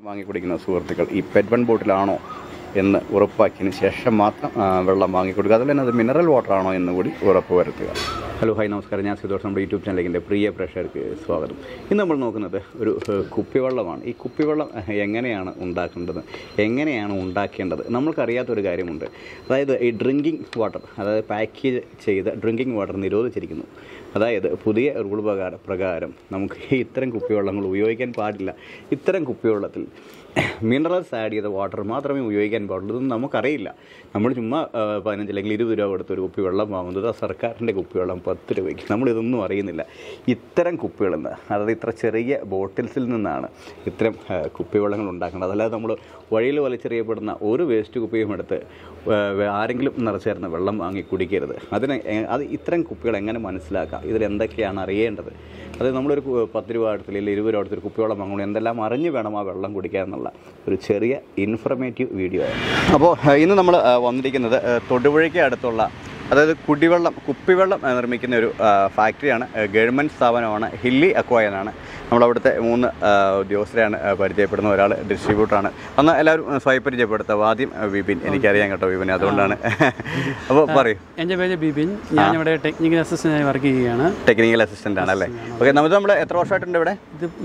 വാങ്ങി കുടിക്കുന്ന സുഹൃത്തുക്കൾ ഈ പെറ്റ് വൺ ബോട്ടിലാണോ എന്ന് ഉറപ്പാക്കിയതിന് ശേഷം മാത്രം വെള്ളം വാങ്ങിക്കൊടുക്കുക. അതുപോലെ തന്നെ അത് മിനറൽ വാട്ടർ ആണോ എന്ന് കൂടി ഉറപ്പ് വരുത്തുക. ഹലോ ഹായ് നമസ്കാരം, ഞാൻ സുധോഷ്. നമ്മുടെ യൂട്യൂബ് ചാനലിൻ്റെ പ്രിയ പ്രേക്ഷകർക്ക് സ്വാഗതം. ഇന്ന് നമ്മൾ നോക്കുന്നത് ഒരു കുപ്പിവെള്ളമാണ്. ഈ കുപ്പിവെള്ളം എങ്ങനെയാണ് ഉണ്ടാക്കേണ്ടത്, എങ്ങനെയാണ് ഉണ്ടാക്കേണ്ടത് നമ്മൾക്കറിയാത്തൊരു കാര്യമുണ്ട്. അതായത് ഈ ഡ്രിങ്കിങ് വാട്ടർ, അതായത് പാക്കേജ് ചെയ്ത ഡ്രിങ്കിങ് വാട്ടർ നിരോധിച്ചിരിക്കുന്നു. അതായത് പുതിയ റൂൾ പ്രകാരം നമുക്ക് ഇത്തരം കുപ്പിവെള്ളങ്ങൾ ഉപയോഗിക്കാൻ പാടില്ല. ഇത്തരം കുപ്പിവെള്ളത്തിൽ മിനറൽസ് ആഡ് ചെയ്ത വാട്ടർ മാത്രമേ ഉപയോഗിക്കാൻ പാടുള്ളൂ. ഇതൊന്നും നമുക്കറിയില്ല. നമ്മൾ ചുമ്മാ 15 അല്ലെങ്കിൽ 20 രൂപ കൊടുത്ത് ഒരു കുപ്പി വെള്ളം വാങ്ങുന്നത് സർക്കാരിൻ്റെ കുപ്പിവെള്ളം 10 രൂപയ്ക്ക്. നമ്മളിതൊന്നും അറിയുന്നില്ല. ഇത്തരം കുപ്പികളിൽ നിന്ന്, അതായത് ഇത്ര ചെറിയ ബോട്ടിൽസിൽ നിന്നാണ് ഇത്തരം കുപ്പിവെള്ളങ്ങൾ ഉണ്ടാക്കേണ്ടത്. അല്ലാതെ നമ്മൾ വഴിയിൽ വലിച്ചെറിയപ്പെടുന്ന ഒരു വേസ്റ്റ് കുപ്പിയും എടുത്ത് ആരെങ്കിലും നിറച്ചേർന്ന വെള്ളം വാങ്ങി കുടിക്കരുത്. അത് ഇത്തരം കുപ്പികൾ എങ്ങനെ മനസ്സിലാക്കാം, ഇതിലെന്തൊക്കെയാണ് അറിയേണ്ടത്, അത് നമ്മളൊരു 10 രൂപ അടുത്ത് അല്ലെങ്കിൽ 20 രൂപ അടുത്തൊരു കുപ്പിവെള്ളം വാങ്ങുമ്പോൾ എന്തെല്ലാം അറിഞ്ഞ് വേണം ആ വെള്ളം കുടിക്കുക എന്നുള്ള ഒരു ചെറിയ ഇൻഫർമേറ്റീവ് വീഡിയോ ആണ്. അപ്പോൾ ഇന്ന് നമ്മൾ വന്നിരിക്കുന്നത് തൊടുപുഴയ്ക്ക് അടുത്തുള്ള, അതായത് കുപ്പിവെള്ളം നിർമ്മിക്കുന്ന ഒരു ഫാക്ടറിയാണ്. ഗവൺമെൻറ് സ്ഥാപനമാണ്. ഹില്ലി അക്വ എന്നാണ്. നമ്മളവിടുത്തെ 3 ഉദ്യോഗസ്ഥരെയാണ് പരിചയപ്പെടുന്നത്. ഒരാൾ ഡിസ്ട്രിബ്യൂട്ടറാണ്. അന്ന് എല്ലാവരും സ്വയം പരിചയപ്പെടുത്താം. ആദ്യം ബിപിൻ, എനിക്കറിയാം കേട്ടോ ബിപിൻ, അതുകൊണ്ടാണ്. അപ്പോൾ പറയൂ. എൻ്റെ പേര് ബിപിൻ, ഞാനിവിടെ ടെക്നിക്കൽ അസിസ്റ്റൻ്റായി വർക്ക് ചെയ്യുകയാണ്. ടെക്നിക്കൽ അസിസ്റ്റൻ്റ് ആണല്ലേ? ഓക്കെ. നമ്മൾ എത്ര വർഷമായിട്ടുണ്ട് ഇവിടെ?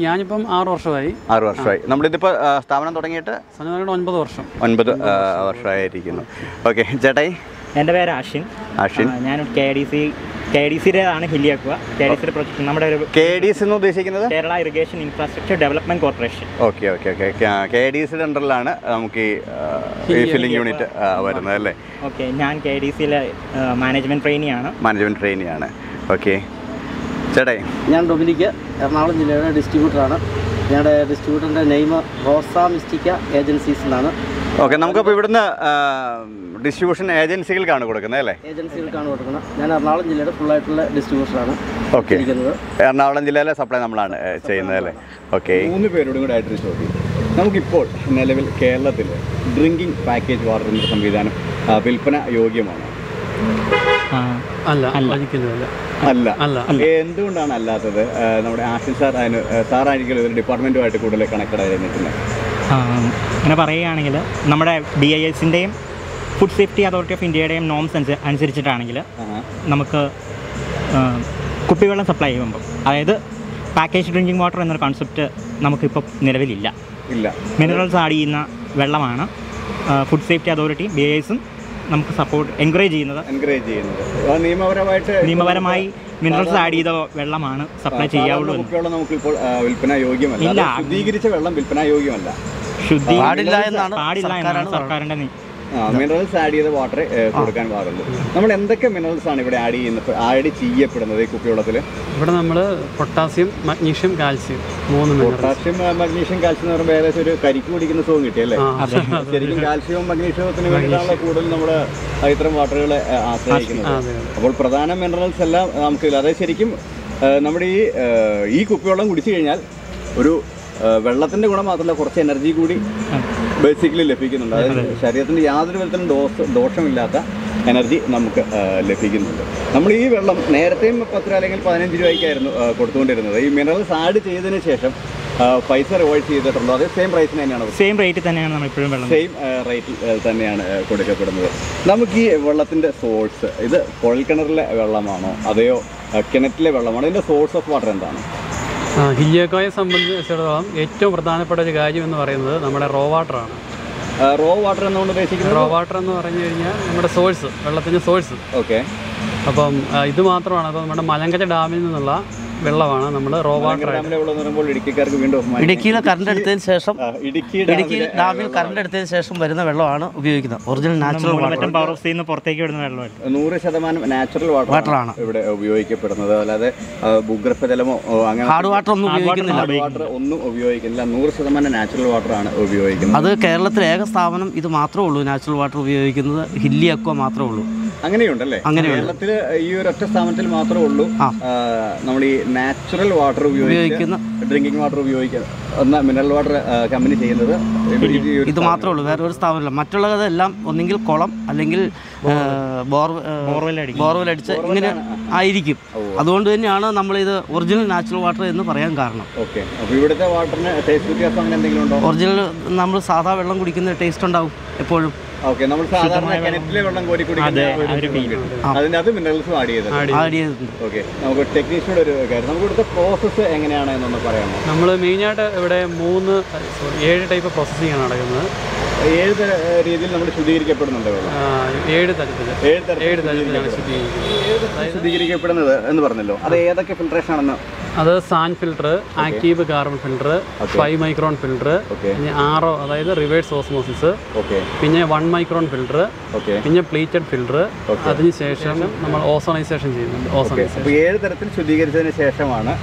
ഞാനിപ്പം 6 വർഷമായി. 6 വർഷമായി. നമ്മളിതിപ്പോൾ സ്ഥാപനം തുടങ്ങിയിട്ട് 9 വർഷം. 9 വർഷമായിരിക്കുന്നു. ഓക്കെ. ചേട്ടായി? എൻ്റെ പേര് ആഷിൻ. ഞാൻ KDCയുടെ ഹില്ലി അക്വ. KDCയുടെ പ്രൊജക്ട് നമ്മുടെ ഒരു KDC എന്ന് ഉദ്ദേശിക്കുന്നത് Kerala irrigation infrastructure development corporation. Okay. KDCയുടെ അണ്ടറിലാണ് നമുക്ക് ഈ ഫില്ലിംഗ് യൂണിറ്റ് വരുന്നത് അല്ലേ? ഓക്കെ. ഞാൻ KDCയിലെ മാനേജ്മെന്റ് ട്രെയിനിയാണ്. ഓക്കെ. ചേട്ടായി? ഞാൻ ഡൊമിനിക്ക്, എറണാകുളം ജില്ലയുടെ ഡിസ്ട്രിബ്യൂട്ടറാണ്. ഞങ്ങളുടെ ഡിസ്ട്രിബ്യൂട്ടറിൻ്റെ നെയിം റോസ മിസ്റ്റിക്ക ഏജൻസീസ് എന്നാണ്. ഓക്കെ. നമുക്കപ്പോൾ ഇവിടുന്ന് ഡിസ്ട്രിബ്യൂഷൻ ഏജൻസികൾക്കാണ് കൊടുക്കുന്നത് അല്ലേ? ഏജൻസികൾക്കാണ് കൊടുക്കുന്നത്. ഞാൻ എറണാകുളം ജില്ലയുടെ ഫുള്ളായിട്ടുള്ള ഡിസ്ട്രിബ്യൂട്ടറാണ്. ഓക്കെ. എറണാകുളം ജില്ലയിലെ സപ്ലൈ നമ്മളാണ് ചെയ്യുന്നത് അല്ലേ? ഓക്കെ. 3 പേരോടും കൂടെ ആയിട്ടൊരു ചോദ്യം. നമുക്കിപ്പോൾ നിലവിൽ കേരളത്തിൽ ഡ്രിങ്കിങ് പാക്കേജ് വാട്ടർ എന്ന സംവിധാനം വിൽപ്പന യോഗ്യമാണ്? അല്ല. എന്തുകൊണ്ടാണ് അല്ലാത്തത്? നമ്മുടെ ആഷിൻ സാർ സാറായിരിക്കും ഒരു ഡിപ്പാർട്ട്മെൻറ്റുമായിട്ട് കൂടുതൽ കണക്റ്റഡ് ആയി നിൽക്കുന്നത്. അങ്ങനെ പറയുകയാണെങ്കിൽ നമ്മുടെ BISൻ്റെയും ഫുഡ് സേഫ്റ്റി അതോറിറ്റി ഓഫ് ഇന്ത്യയുടെയും നോംസ് അനുസരിച്ചിട്ടാണെങ്കിൽ നമുക്ക് കുപ്പിവെള്ളം സപ്ലൈ ചെയ്യുമ്പോൾ, അതായത് പാക്കേജ് ഡ്രിങ്കിങ് വാട്ടർ എന്നൊരു കോൺസെപ്റ്റ് നമുക്കിപ്പോൾ നിലവിലില്ല. മിനറൽസ് ആഡ് ചെയ്യുന്ന വെള്ളമാണ് ഫുഡ് സേഫ്റ്റി അതോറിറ്റി BISും നമുക്ക് എൻകറേജ് ചെയ്യുന്നത്. നിയമപരമായി മിനറൽസ് ആഡ് ചെയ്ത വെള്ളമാണ് സപ്ലൈ ചെയ്യാവുള്ളൂ. നമുക്കിപ്പോൾ വിൽപ്പന യോഗ്യമല്ല. ശുദ്ധീകരിച്ച വെള്ളം വിൽപ്പന യോഗ്യമല്ല. പാടില്ല എന്നാണ് സർക്കാരിൻ്റെ. മിനറൽസ് ആഡ് ചെയ്ത വാട്ടർ കൊടുക്കാൻ പാടുള്ളൂ. നമ്മൾ എന്തൊക്കെ മിനറൽസ് ആണ് ഇവിടെ ആഡ് ചെയ്യപ്പെടുന്നത് ഈ കുപ്പിവെള്ളത്തിൽ? ഇവിടെ നമ്മൾ potassium, magnesium, calcium, 3 potassium, magnesium, calcium എന്ന് പറയുമ്പോൾ ഏകദേശം ഒരു കരിക്ക് കുടിക്കുന്ന സുഖം കിട്ടിയല്ലേ? ശരിക്കും കാൽസ്യവും മഗ്നീഷ്യത്തിന് വേണ്ടിയിട്ടാണ് കൂടുതൽ നമ്മുടെ ഇത്തരം വാട്ടറുകളെ ആശ്രയിക്കുന്നത്. അപ്പോൾ പ്രധാന മിനറൽസ് എല്ലാം നമുക്കില്ല. അതായത് ശരിക്കും നമ്മുടെ ഈ കുപ്പിവെള്ളം കുടിച്ചു കഴിഞ്ഞാൽ ഒരു വെള്ളത്തിൻ്റെ ഗുണം മാത്രമല്ല, കുറച്ച് എനർജി കൂടി ബേസിക്കലി ലഭിക്കുന്നുണ്ട്. അതായത് ശരീരത്തിൻ്റെ യാതൊരു വിധത്തിലും ദോഷമില്ലാത്ത എനർജി നമുക്ക് ലഭിക്കുന്നുണ്ട്. നമ്മൾ ഈ വെള്ളം നേരത്തെയും 10 രൂപ അല്ലെങ്കിൽ 15 രൂപയ്ക്കായിരുന്നു കൊടുത്തുകൊണ്ടിരുന്നത്. ഈ മിനറൽസ് ആഡ് ചെയ്തതിന് ശേഷം പൈസ റിവൈഡ് ചെയ്തിട്ടുള്ളൂ. അതേ സെയിം പ്രൈസിന് തന്നെയാണ്? സെയിം റേറ്റ് തന്നെയാണ് നമ്മൾ ഇപ്പോഴും വെള്ളം സെയിം റേറ്റിൽ തന്നെയാണ് കൊടുക്കപ്പെടുന്നത്. നമുക്ക് ഈ വെള്ളത്തിൻ്റെ സോഴ്സ്, ഇത് കുഴൽക്കിണറിലെ വെള്ളമാണോ അതെയോ കിണറ്റിലെ വെള്ളമാണോ? ഇതിൻ്റെ സോഴ്സ് ഓഫ് വാട്ടർ എന്താണ്? ഹില്ലി അക്വയെ സംബന്ധിച്ചിടത്തോളം ഏറ്റവും പ്രധാനപ്പെട്ട ഒരു കാര്യം എന്ന് പറയുന്നത് നമ്മുടെ റോ വാട്ടറാണ്. റോ വാട്ടർ എന്നുകൊണ്ട് ഉദ്ദേശിക്കുന്നത്? റോ വാട്ടർ എന്ന് പറഞ്ഞു കഴിഞ്ഞാൽ നമ്മുടെ സോഴ്സ്, വെള്ളത്തിൻ്റെ സോഴ്സ്. ഓക്കെ. അപ്പം ഇത് മാത്രമാണ്. അപ്പോൾ നമ്മുടെ മലങ്കര ഡാമിൽ നിന്നുള്ള വെള്ളമാണ് നമ്മൾ റോ വാട്ടർ. ഇടുക്കിയിൽ കറണ്ട് എടുത്തതിന് ശേഷം ഡാമിൽ കറണ്ട് എടുത്തതിന് ശേഷം വരുന്ന വെള്ളമാണ് ഉപയോഗിക്കുന്നത്. Original natural water. പവർ ഹൗസിൽ നിന്ന് പുറത്തേക്ക് വിടുന്ന വെള്ളമാണ്. 100% നാച്ചുറൽ വാട്ടറാണ് ഇവിടെ ഉപയോഗിക്കപ്പെടുന്നത്. അല്ലാതെ ഭൂഗർഭജലമോ അങ്ങനെ ഹാർഡ് വാട്ടർ ഒന്നും ഉപയോഗിക്കുന്നില്ല. വാട്ടർ ഒന്നും ഉപയോഗിക്കുന്നില്ല. 100% നാച്ചുറൽ വാട്ടറാണ് ഉപയോഗിക്കുന്നത്. അത് കേരളത്തിലെ ഏക സ്ഥാപനം ഇത് മാത്രമേ ഉള്ളൂ നാച്ചുറൽ വാട്ടർ ഉപയോഗിക്കുന്നത്. ഹില്ലി അക്വ മാത്രമേ ഉള്ളൂ. അങ്ങനെയുണ്ടല്ലേ? കേരളത്തിൽ ഈ ഒരു ഒറ്റ സ്ഥാപനത്തിൽ മാത്രമേ ഉള്ളൂ നമ്മൾ ഈ നാച്ചുറൽ വാട്ടർ ഉപയോഗിക്കുന്ന ഡ്രിങ്കിങ് വാട്ടർ ഉപയോഗിക്കുക എന്ന മിനറൽ വാട്ടർ കമ്പനി ചെയ്യുന്നത് ഇത് മാത്രമേ ഉള്ളൂ, വേറെ ഒരു സ്ഥാപനമില്ല. മറ്റുള്ളതെല്ലാം ഒന്നെങ്കിൽ കുളം അല്ലെങ്കിൽ ബോർവെൽ അടിച്ച് ഇങ്ങനെ ആയിരിക്കും. അതുകൊണ്ട് തന്നെയാണ് നമ്മളിത് ഒറിജിനൽ നാച്ചുറൽ വാട്ടർ എന്ന് പറയാൻ കാരണം. ഓക്കെ, അപ്പോൾ ഇവിടുത്തെ വാട്ടറിന് ടേസ്റ്റ് വ്യത്യാസം അങ്ങനെ എന്തെങ്കിലും ഉണ്ടോ? ഒറിജിനൽ നമ്മൾ സാധാ വെള്ളം കുടിക്കുന്ന ടേസ്റ്റ് ഉണ്ടാവും എപ്പോഴും. ഓക്കെ, നമ്മൾ സാധാരണ കിണറ്റിലെ വെള്ളം കോരി കുടിക്കുന്ന അതിനകത്ത് മിനറൽസും ആഡ് ചെയ്തിട്ടുണ്ട്. ഓക്കെ, നമുക്ക് ടെക്നീഷ്യനോട് ഒരു കാര്യം, നമുക്ക് ഇവിടുത്തെ പ്രോസസ്സ് എങ്ങനെയാണ് എന്നൊന്ന് പറയാമോ? നമ്മൾ മെയിനായിട്ട് ഇവിടെ 7 ടൈപ്പ് പ്രോസസ്സിംഗ് ആണ് നടക്കുന്നത്. 7 രീതിയിൽ നമ്മൾ ശുദ്ധീകരിക്കപ്പെടുന്നുണ്ട് വെള്ളം. 7 തരത്തിലാണ് ശുദ്ധീകരിക്കപ്പെടുന്നത് എന്ന് പറഞ്ഞല്ലോ. അത് ഏതൊക്കെ ഫിൽട്രേഷൻ ആണെന്ന്? അത് San filter, active carbon filter, 5 micron filter, പിന്നെ RO അതായത് റിവേഴ്സ് ഓസ്മോസിസ്, പിന്നെ 1 മൈക്രോൺ ഫിൽട്ടർ, പിന്നെ പ്ലീറ്റഡ് ഫിൽട്ടർ. അതിനുശേഷം നമ്മൾ ഓസോണൈസേഷൻ ചെയ്യുന്നുണ്ട്. 7 തരത്തിൽ ശുദ്ധീകരിച്ചതിന് ശേഷമാണ്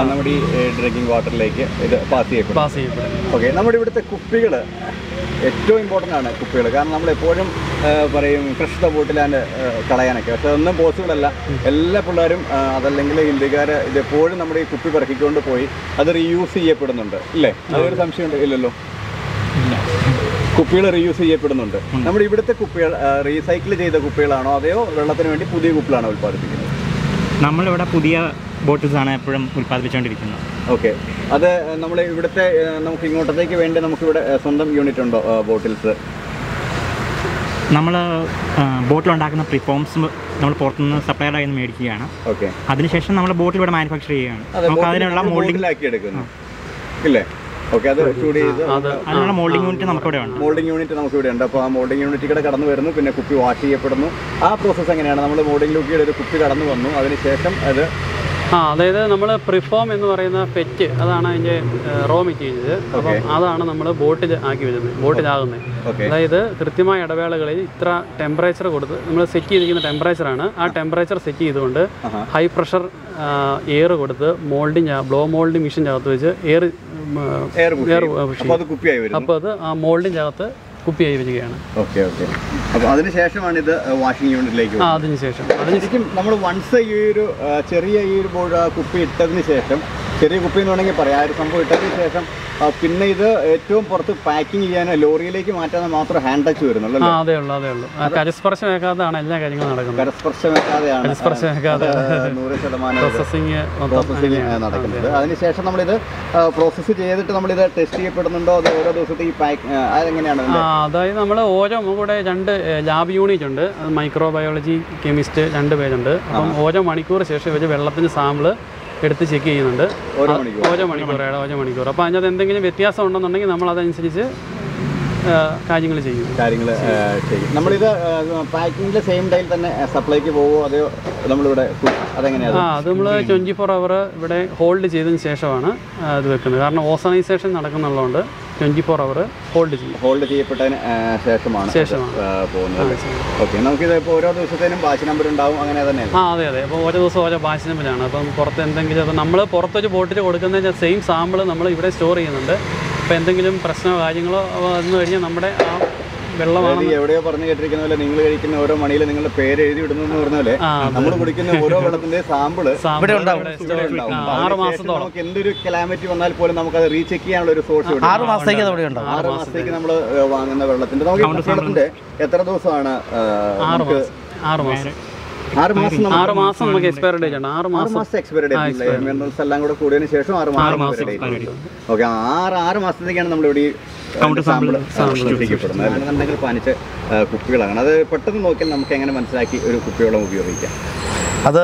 നമ്മുടെ ഈ ഡ്രിങ്കിങ് വാട്ടറിലേക്ക് ഇത് പാസ് ചെയ്യപ്പെടുന്നത്. ഓക്കെ, നമ്മുടെ ഇവിടുത്തെ കുപ്പികൾ ഏറ്റവും ഇമ്പോർട്ടൻ്റ് ആണ് കുപ്പികൾ. കാരണം നമ്മൾ എപ്പോഴും പറയും ഫ്രഷ് ദ ബോട്ടിലാൻഡ് കളയാനൊക്കെ, പക്ഷെ അതൊന്നും പോസിബിൾ അല്ല. എല്ലാ പിള്ളേരും അതല്ലെങ്കിൽ ഇന്ത്യക്കാർ ഇതെപ്പോഴും നമ്മുടെ ഈ കുപ്പി പറക്കിക്കൊണ്ട് പോയി അത് റീയൂസ് ചെയ്യപ്പെടുന്നുണ്ട്, ഇല്ലേ? അതൊരു സംശയമുണ്ട് ഇല്ലല്ലോ? കുപ്പികൾ റീയൂസ് ചെയ്യപ്പെടുന്നുണ്ട്. നമ്മുടെ ഇവിടുത്തെ കുപ്പികൾ റീസൈക്കിൾ ചെയ്ത കുപ്പികളാണോ അതെയോ വെള്ളത്തിന് വേണ്ടി പുതിയ കുപ്പികളാണോ ഉൽപ്പാദിപ്പിക്കുന്നത്? നമ്മളിവിടെ പുതിയ ബോട്ടിൽസാണ് എപ്പോഴും ഉൽപ്പാദിപ്പിച്ചുകൊണ്ടിരിക്കുന്നത്. ഓക്കെ, അത് നമ്മൾ ഇവിടുത്തെ നമുക്ക് ഇങ്ങോട്ടത്തേക്ക് വേണ്ടി നമുക്കിവിടെ സ്വന്തം യൂണിറ്റ് ഉണ്ടോ ബോട്ടിൽസ്? നമ്മൾ ബോട്ടിലുണ്ടാക്കുന്ന പ്രിഫോംസ് നമ്മൾ പുറത്തുനിന്ന് സപ്ലൈഡ് ആയി മേടിക്കുകയാണ്. ഓക്കെ, അതിനുശേഷം നമ്മൾ ബോട്ടിൽ ഇവിടെ മാനുഫാക്ചർ ചെയ്യുകയാണ്. നമുക്ക് അതിനുള്ള മോൾഡിംഗ് എടുക്കുന്നു, ഇല്ലേ? ഓക്കെ, അത് ചൂട് ചെയ്ത് അതിനുള്ള മോൾഡിംഗ് യൂണിറ്റ് നമുക്കിവിടെ ഉണ്ട്. മോൾഡിംഗ് യൂണിറ്റ് നമുക്കിവിടെ ഉണ്ട്. അപ്പോൾ ആ മോൾഡിംഗ് യൂണിറ്റ് കൂടെ കടന്നു വരുന്നു, പിന്നെ കുപ്പി വാഷ് ചെയ്യപ്പെടുന്നു. ആ പ്രോസസ്സ് എങ്ങനെയാണ്? നമ്മൾ മോൾഡിംഗ് യൂണിറ്റിയുടെ ഒരു കുപ്പി കടന്നു വന്നു, അതിനുശേഷം അത് അതായത് നമ്മൾ പ്രിഫോം എന്ന് പറയുന്ന പെറ്റ്, അതാണ് അതിൻ്റെ റോ മെറ്റീരിയൽ. അപ്പം അതാണ് നമ്മൾ ബോട്ടിൽ ആക്കി വരുന്നത്, ബോട്ടിലാകുന്നത്. അതായത് കൃത്യമായ ഇടവേളകളിൽ ഇത്ര ടെമ്പറേച്ചർ കൊടുത്ത് നമ്മൾ സെറ്റ് ചെയ്തിരിക്കുന്ന ടെമ്പറേച്ചറാണ്. ആ ടെമ്പറേച്ചർ സെറ്റ് ചെയ്തുകൊണ്ട് ഹൈ പ്രഷർ എയർ കൊടുത്ത് ബ്ലോ മോൾഡിംഗ് മെഷീൻ്റെ അകത്ത് വെച്ച് എയർ അപ്പോൾ അത് ആ മോൾഡിൻ്റെ അകത്ത് കുപ്പിയായി വരികയാണ്. ഓക്കെ ഓക്കെ, അപ്പോൾ അതിനുശേഷമാണ് ഇത് വാഷിംഗ് യൂണിറ്റിലേക്ക്. അതിനുശേഷം ശരിക്കും നമ്മൾ വൺസ് ഈ ഒരു ചെറിയ ഈ ഒരു കുപ്പി ഇട്ടതിന് ശേഷം, ചെറിയ കുപ്പി എന്ന് വേണമെങ്കിൽ പറയാം, ആ ഒരു സംഭവം ഇട്ടതിന് ശേഷം പിന്നെ ഇത് ഏറ്റവും പുറത്ത് പാക്കിംഗ് ചെയ്യാൻ ലോറിയിലേക്ക് മാറ്റാൻ മാത്രം ഹാൻഡ് ടച്ച് വരുന്നുള്ളൂ. അതേ ഉള്ളൂ. കരസ്പർശമേക്കാതെയാണ് എല്ലാ കാര്യങ്ങളും നടക്കുന്നത്. കരസ്പർശമേക്കാതെയാണ് 100% പ്രോസസ്സിങ് നടക്കുന്നത്. അതിനുശേഷം നമ്മളിത് പ്രോസസ്സ് ചെയ്തിട്ട് നമ്മളിത് ടെസ്റ്റ് ചെയ്യപ്പെടുന്നുണ്ടോ? അത് ഓരോ ദിവസത്തെ ഈ പാക്ക് അതെങ്ങനെയാണ്? അതായത് നമ്മൾ ഓരോ കൂടെ 2 ലാബ് യൂണിറ്റ് ഉണ്ട്. അത് മൈക്രോബയോളജി, കെമിസ്റ്റ് 2 പേരുണ്ട്. അപ്പം ഓരോ മണിക്കൂർ ശേഷം ഇവർ വെള്ളത്തിൻ്റെ സാമ്പിള് എടുത്ത് ചെക്ക് ചെയ്യുന്നുണ്ട്. ഓരോ മണിക്കൂർ. അപ്പോൾ അതിനകത്ത് എന്തെങ്കിലും വ്യത്യാസം ഉണ്ടെന്നുണ്ടെങ്കിൽ നമ്മൾ അതനുസരിച്ച് കാര്യങ്ങൾ ചെയ്യും. നമ്മളിത് പാക്കിങ്ങിൽ സെയിം ടൈം തന്നെ സപ്ലൈക്ക് പോകുമോ അതെയോ നമ്മളിവിടെ അതെങ്ങനെയാണ്? അത് നമ്മൾ 24 hour ഇവിടെ ഹോൾഡ് ചെയ്തതിന് ശേഷമാണ് ഇത് വെക്കുന്നത്. കാരണം ഓസണൈസേഷൻ നടക്കുന്നുള്ളതുകൊണ്ട് 24 hour ഹോൾഡ് ചെയ്യപ്പെട്ടതിന് ശേഷമാണ് പോകുന്നത്. ഓക്കെ, നമുക്കിത് ഇപ്പോൾ ഓരോ ദിവസത്തേനും ബാച്ച് നമ്പർ ഉണ്ടാവും, അങ്ങനെ തന്നെ? അതെ. അപ്പോൾ ഓരോ ദിവസം ഓരോ ബാച്ച് നമ്പറാണ്. അപ്പം പുറത്ത് എന്തെങ്കിലും, അപ്പം നമ്മൾ പുറത്തൊരു ബോട്ടിൽ കൊടുക്കുന്നതിന് സെയിം സാമ്പിൾ നമ്മൾ ഇവിടെ സ്റ്റോർ ചെയ്യുന്നുണ്ട്. അപ്പോൾ എന്തെങ്കിലും പ്രശ്നമോ കാര്യങ്ങളോ വന്നു കഴിഞ്ഞാൽ നമ്മുടെ ആ വെള്ളമാണ് എവിടെയോ പറഞ്ഞു കേട്ടിരിക്കുന്ന പോലെ നിങ്ങൾ കഴിക്കുന്ന ഓരോ മണിയിൽ നിങ്ങളുടെ പേര് എഴുതി വിടുന്നു എന്ന് പറഞ്ഞ പോലെ നമ്മൾ കുടിക്കുന്ന ഓരോ വെള്ളത്തിന്റെ സാമ്പിള് 6 മാസത്തോളം നമുക്ക് എന്തൊരു ക്ലാമിറ്റി വന്നാൽ പോലും നമുക്കത് റീചെക്ക് ചെയ്യാനുള്ള ഒരു സോഴ്സ് 6 മാസത്തേക്ക് 6 മാസത്തേക്ക് നമ്മൾ വാങ്ങുന്ന വെള്ളത്തിന്റെ നമുക്ക് എത്ര ദിവസമാണ്? 6 മാസം നമുക്ക് എക്സ്പയറി ഡേറ്റ് ഉണ്ട്. 6 മാസം എക്സ്പയറി ഡേറ്റ് മിനറൽസ് എല്ലാം കൂടെ കൂടിയതിന് ശേഷം 6 മാസം. ഓക്കെ, 6 മാസത്തേക്കാണ് നമ്മളിവിടെ സാമ്പിൾ പാനിച്ച കുപ്പികളാണ്. അത് പെട്ടെന്ന് നോക്കിയാൽ നമുക്ക് എങ്ങനെ മനസ്സിലാക്കി ഒരു കുപ്പിവെള്ളം ഉപയോഗിക്കാം? അത്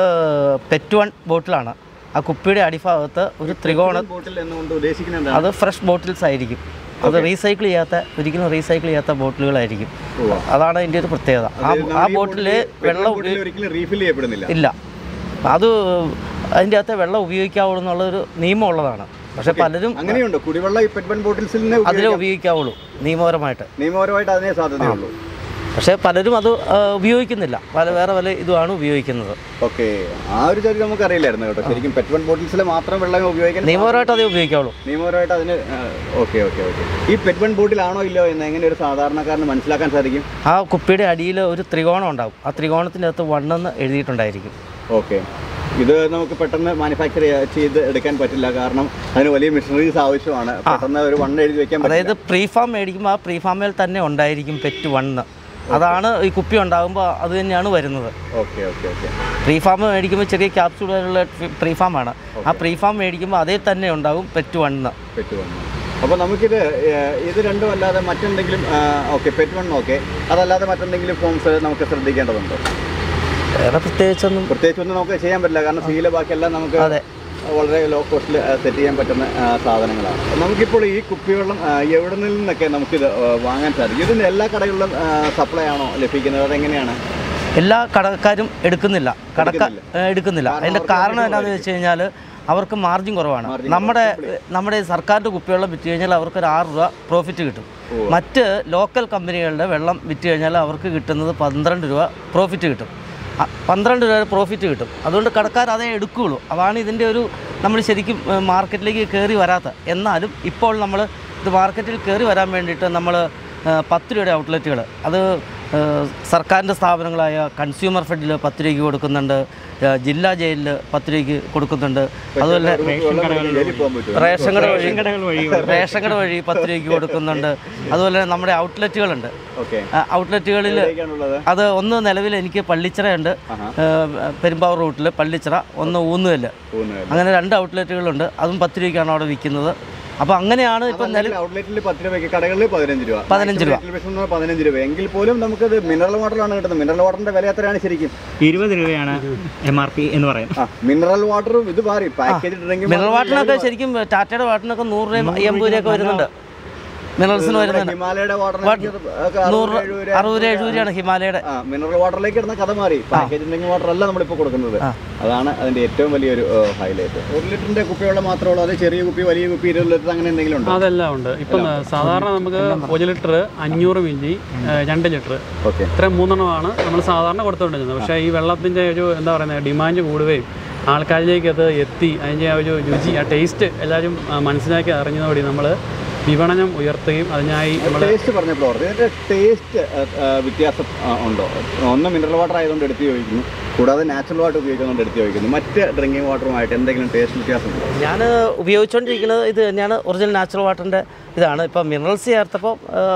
പെറ്റ് 1 ബോട്ടിലാണ്. ആ കുപ്പിയുടെ അടിഭാഗത്ത് ഒരു ത്രികോണ ബോട്ടിൽ എന്നുകൊണ്ട് ഉദ്ദേശിക്കുന്നത് അത് ഫ്രഷ് ബോട്ടിൽസ് ആയിരിക്കും. അത് ഒരിക്കലും റീസൈക്കിൾ ചെയ്യാത്ത ബോട്ടിലുകളായിരിക്കും. അതാണ് അതിൻ്റെ ഒരു പ്രത്യേകത. ആ ബോട്ടിൽ വെള്ളം ഒരിക്കലും റീഫിൽ ചെയ്യപ്പെടുന്നില്ല. ഇല്ല, അത് അതിൻ്റെ അകത്ത് വെള്ളം ഉപയോഗിക്കാവുള്ളൂ എന്നുള്ളൊരു നിയമം ഉള്ളതാണ്. പക്ഷെ പലരും അങ്ങനെയുണ്ട്. കുടിവെള്ളം ഈ പെറ്റ് 1 ബോട്ടിൽസിൽ അതിലേ ഉപയോഗിക്കാവുള്ളൂ നിയമപരമായിട്ട് അതിനെ സാധ്യതയുള്ളൂ. പക്ഷേ പലരും അത് ഉപയോഗിക്കുന്നില്ല. വേറെ പല ഇതുമാണ് ഉപയോഗിക്കുന്നത്. ഓക്കെ, ആ ഒരു കാര്യം നമുക്ക് അറിയില്ലായിരുന്നു കേട്ടോ. ശരിക്കും പെറ്റ് 1 ബോട്ടിൽസിൽ മാത്രം വെള്ളം ഉപയോഗിക്കാൻ നിയമപരമായിട്ട് അതേ ഉപയോഗിക്കാവുള്ളൂ. നിയമപരമായിട്ട് അതിന് ഓക്കെ. ഈ പെറ്റ് 1 ബോട്ടിലാണോ ഇല്ലയോ എന്ന് എങ്ങനെ ഒരു സാധാരണക്കാരന് മനസ്സിലാക്കാൻ സാധിക്കും? ആ കുപ്പിയുടെ അടിയിൽ ഒരു ത്രികോണം ഉണ്ടാകും. ആ ത്രികോണത്തിൻ്റെ അകത്ത് 1 എന്ന് എഴുതിയിട്ടുണ്ടായിരിക്കും. ഓക്കെ, ഇത് നമുക്ക് പെട്ടെന്ന് മാനുഫാക്ചർ ചെയ്ത് എടുക്കാൻ പറ്റില്ല, കാരണം അതിന് വലിയ മെഷീനറീസ് ആവശ്യമാണ്. പെട്ടെന്ന് ഒരു 1 എഴുതി വെക്കാൻ പറ്റില്ല. അതായത് പ്രീഫാം മേടിക്കുമ്പോൾ ആ പ്രീഫാമിൽ തന്നെ ഉണ്ടായിരിക്കും പെറ്റ് 1. അതാണ് ഈ കുപ്പി ഉണ്ടാകുമ്പോൾ അത് തന്നെയാണ് വരുന്നത്. Okay okay okay. പ്രീഫാം മേടിക്കുമ്പോൾ ചെറിയ ക്യാപ്സ്യൂളുള്ള പ്രീഫാമാണ്. ആ പ്രീഫാം മേടിക്കുമ്പോൾ അതേ തന്നെ ഉണ്ടാകും പെറ്റ് 1. അപ്പോൾ നമുക്കിത് ഇത് രണ്ടും അല്ലാതെ മറ്റെന്തെങ്കിലും ഓക്കെ പെറ്റ് 1 ഓക്കെ, അതല്ലാതെ മറ്റെന്തെങ്കിലും ഫോംസ് നമുക്ക് ശ്രദ്ധിക്കേണ്ടതുണ്ടോ? വേറെ പ്രത്യേകിച്ചൊന്നും നമുക്ക് ചെയ്യാൻ പറ്റില്ല, കാരണം സീല് ബാക്കിയെല്ലാം നമുക്ക് വളരെ ലോ കോസ്റ്റിൽ സെറ്റ് ചെയ്യാൻ പറ്റുന്ന സാധനങ്ങളാണ്. നമുക്കിപ്പോൾ ഈ കുപ്പിവെള്ളം എവിടെ നിന്നൊക്കെ നമുക്കിത് വാങ്ങാൻ സാധിക്കും? ഇതിൻ്റെ എല്ലാ കടകളിലും സപ്ലൈ ആണോ ലഭിക്കുന്നത്? അതെങ്ങനെയാണ്? എല്ലാ കടക്കാരും എടുക്കുന്നില്ല. അതിൻ്റെ കാരണം എന്താണെന്ന് വെച്ച് കഴിഞ്ഞാൽ അവർക്ക് മാർജിൻ കുറവാണ്. നമ്മുടെ സർക്കാരിൻ്റെ കുപ്പിവെള്ളം വിറ്റ് കഴിഞ്ഞാൽ അവർക്കൊരു 6 രൂപ പ്രോഫിറ്റ് കിട്ടും. മറ്റ് ലോക്കൽ കമ്പനികളുടെ വെള്ളം വിറ്റ് കഴിഞ്ഞാൽ അവർക്ക് കിട്ടുന്നത് 12 രൂപ പ്രോഫിറ്റ് കിട്ടും. 12 രൂപ പ്രോഫിറ്റ് കിട്ടും. അതുകൊണ്ട് കടക്കാർ അതേ എടുക്കുകയുള്ളൂ. അതാണ് ഇതിൻ്റെ ഒരു നമ്മൾ ശരിക്കും മാർക്കറ്റിലേക്ക് കയറി വരാത്ത. എന്നാലും ഇപ്പോൾ നമ്മൾ ഇത് മാർക്കറ്റിൽ കയറി വരാൻ വേണ്ടിയിട്ട് നമ്മൾ 10 രൂപയുടെ ഔട്ട്ലെറ്റുകൾ, അത് സർക്കാരിൻ്റെ സ്ഥാപനങ്ങളായ കൺസ്യൂമർ ഫെഡിൽ 10 രൂപയ്ക്ക് കൊടുക്കുന്നുണ്ട്, ജില്ലാ ജയിലിൽ 10 രൂപയ്ക്ക് കൊടുക്കുന്നുണ്ട്, അതുപോലെ റേഷൻ കട വഴി 10 രൂപയ്ക്ക് കൊടുക്കുന്നുണ്ട്. അതുപോലെ നമ്മുടെ ഔട്ട്ലെറ്റുകളുണ്ട്. ഔട്ട്ലെറ്റുകളിൽ അത് ഒന്ന് നിലവിൽ എനിക്ക് പള്ളിച്ചിറയുണ്ട്, പെരുമ്പാവൂർ റൂട്ടിൽ പള്ളിച്ചിറ, ഒന്ന് ഊന്നുകല്ല്, അങ്ങനെ 2 ഔട്ട്ലെറ്റുകളുണ്ട്. അതും 10 രൂപയ്ക്കാണ് അവിടെ വിൽക്കുന്നത്. അപ്പോൾ അങ്ങനെയാണ് ഇപ്പം ഔട്ട്ലെറ്റിൽ 10 രൂപയ്ക്ക്, കടകളിൽ 15 രൂപ. 15 രൂപ എങ്കിൽ പോലും നമുക്കത് മിനറൽ വാട്ടറാണ് കിട്ടുന്നത്. മിനറൽ വാട്ടറിന്റെ വില എത്രയാണ് ശരിക്കും? 20 രൂപയാണ് MRP എന്ന് പറയും. മിനറൽ വാട്ടറും ഇത് മാറി പാക്കേജ് ഡ്രിങ്കിങ്. മിനറൽ വാട്ടറിനൊക്കെ ശരിക്കും ടാറ്റയുടെ വാട്ടറിനൊക്കെ 100 രൂപ 80 രൂപയൊക്കെ വരുന്നുണ്ട്. മിനറൽസിന് വരുന്നുണ്ട്. ഹിമാലയയുടെ വാട്ടർ 100 60 70 രൂപയാണ് ഹിമാലയയുടെ. മിനറൽ വാട്ടറിലേക്ക് ഇടുന്ന കഥ മാറി. പാക്കേജ് ഡ്രിങ്കിങ് വാട്ടർ അല്ല നമ്മളിപ്പോൾ കൊടുക്കുന്നത്. അതാണ് അതിന്റെ ഏറ്റവും വലിയൊരു ഹൈലൈറ്റ്. 1 ലിറ്ററിന്റെ കുപ്പിവെള്ളം മാത്രമേ ഉള്ളൂ? അത് ചെറിയ കുപ്പി, വലിയ കുപ്പി, 20 ലിറ്റർ അങ്ങനെ എന്തെങ്കിലും ഉണ്ടോ? അതെല്ലാം ഉണ്ട്. ഇപ്പം സാധാരണ നമുക്ക് 1 ലിറ്റർ 500 മില്ലി, 2 ലിറ്റർ, ഇത്രയും 3 നമ്മൾ സാധാരണ കൊടുത്തുകൊണ്ടിരുന്നത്. പക്ഷേ ഈ വെള്ളത്തിൻ്റെ ഒരു എന്താ പറയുന്നത് ഡിമാൻഡ് കൂടുകയും ആൾക്കാരിലേക്ക് അത് എത്തി അതിൻ്റെ ആ ഒരു രുചി, ആ ടേസ്റ്റ് എല്ലാവരും മനസ്സിലാക്കി അറിഞ്ഞതോടെ നമ്മൾ വിപണനം ഉയർത്തുകയും അതിനായി ടേസ്റ്റ് പറഞ്ഞപ്പോൾ ഇതിൻ്റെ ടേസ്റ്റ് വ്യത്യാസം ഉണ്ടോ? ഒന്ന് മിനറൽ വാട്ടർ ആയതുകൊണ്ട് എടുത്ത് ചോദിക്കുന്നു, കൂടാതെ നാച്ചുറൽ വാട്ടർ ഉപയോഗിക്കുന്നതുകൊണ്ട് എടുത്ത് ചോദിക്കുന്നു. മറ്റ് ഡ്രിങ്കിങ് വാട്ടറുമായിട്ട് എന്തെങ്കിലും ടേസ്റ്റ് വ്യത്യാസമുണ്ടോ? ഞാൻ ഉപയോഗിച്ചുകൊണ്ടിരിക്കുന്നത് ഇത് തന്നെയാണ്, ഒറിജിനൽ നാച്ചുറൽ വാട്ടറിൻ്റെ ഇതാണ്. ഇപ്പം മിനറൽസ് ചേർത്തപ്പോൾ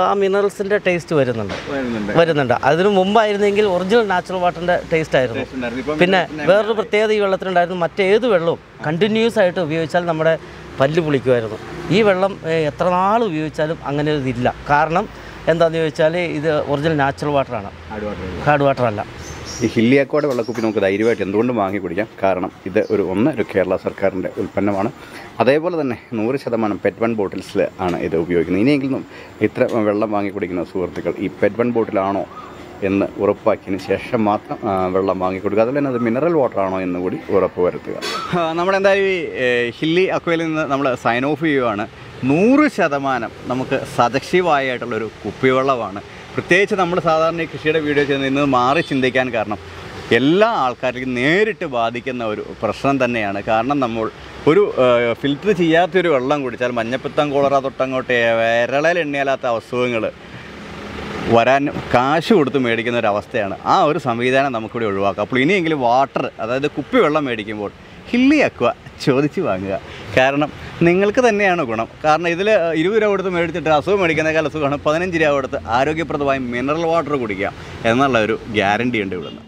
ആ മിനറൽസിൻ്റെ ടേസ്റ്റ് വരുന്നുണ്ട്. അതിന് മുമ്പായിരുന്നെങ്കിൽ ഒറിജിനൽ നാച്ചുറൽ വാട്ടറിൻ്റെ ടേസ്റ്റ് ആയിരുന്നു. പിന്നെ വേറൊരു പ്രത്യേകത ഈ വെള്ളത്തിനുണ്ടായിരുന്നു, മറ്റേത് വെള്ളവും കണ്ടിന്യൂസ് ആയിട്ട് ഉപയോഗിച്ചാൽ നമ്മുടെ പല്ല് പുളിക്കുമായിരുന്നു. ഈ വെള്ളം എത്ര നാൾ ഉപയോഗിച്ചാലും അങ്ങനെ ഒരു ഇതില്ല. കാരണം എന്താണെന്ന് ചോദിച്ചാൽ ഇത് ഒറിജിനൽ നാച്ചുറൽ വാട്ടറാണ്, ഹാർഡ് വാട്ടർ അല്ല. ഈ ഹില്ലി അക്വായുടെ വെള്ളക്കുപ്പി നമുക്ക് ധൈര്യമായിട്ട് എന്തുകൊണ്ടും വാങ്ങി കുടിക്കാം. കാരണം ഇത് ഒരു കേരള സർക്കാരിൻ്റെ ഉൽപ്പന്നമാണ്. അതേപോലെ തന്നെ 100% പെറ്റ് 1 ബോട്ടിൽസിൽ ആണ് ഇത് ഉപയോഗിക്കുന്നത്. ഇനിയെങ്കിലും ഇത്ര വെള്ളം വാങ്ങി കുടിക്കുന്ന സുഹൃത്തുക്കൾ ഈ പെറ്റ് 1 ബോട്ടിലാണോ എന്ന് ഉറപ്പാക്കിയതിന് ശേഷം മാത്രം വെള്ളം വാങ്ങിക്കൊടുക്കുക. അതുപോലെ തന്നെ അത് മിനറൽ വാട്ടറാണോ എന്ന് കൂടി ഉറപ്പ് വരുത്തുക. നമ്മളെന്തായാലും ഈ ഹില്ലി അക്വയിൽ നിന്ന് നമ്മൾ സൈൻ ഓഫ് ചെയ്യുകയാണ്. 100% നമുക്ക് സജസ്റ്റീവായിട്ടുള്ളൊരു കുപ്പിവെള്ളമാണ്. പ്രത്യേകിച്ച് നമ്മൾ സാധാരണ ഈ കൃഷിയുടെ വീഡിയോ ചെയ്യുന്നത് മാറി ചിന്തിക്കാൻ കാരണം എല്ലാ ആൾക്കാർക്കും നേരിട്ട് ബാധിക്കുന്ന ഒരു പ്രശ്നം തന്നെയാണ്. കാരണം നമ്മൾ ഒരു ഫിൽറ്റർ ചെയ്യാത്തൊരു വെള്ളം കുടിച്ചാൽ മഞ്ഞപ്പിത്തം, കോളറ തൊട്ടങ്ങോട്ട് വിരളയിൽ എണ്ണിയാലാത്ത അസുഖങ്ങൾ വരാൻ കാശ് കൊടുത്ത് മേടിക്കുന്ന ഒരു അവസ്ഥയാണ്. ആ ഒരു സംവിധാനം നമുക്കിവിടെ ഒഴിവാക്കാം. അപ്പോൾ ഇനിയെങ്കിലും വാട്ടർ, അതായത് കുപ്പിവെള്ളം മേടിക്കുമ്പോൾ ഹില്ലി അക്വ ചോദിച്ച് വാങ്ങുക. കാരണം നിങ്ങൾക്ക് തന്നെയാണ് ഗുണം. കാരണം ഇതിൽ 20 രൂപ കൊടുത്ത് മേടിച്ചിട്ട് അസുഖം മേടിക്കുന്നേക്കാൾ അസുഖമാണ് 15 രൂപ കൊടുത്ത് ആരോഗ്യപ്രദമായി മിനറൽ വാട്ടർ കുടിക്കുക എന്നുള്ള ഒരു ഗ്യാരണ്ടി ഉണ്ട് ഇവിടുന്ന്.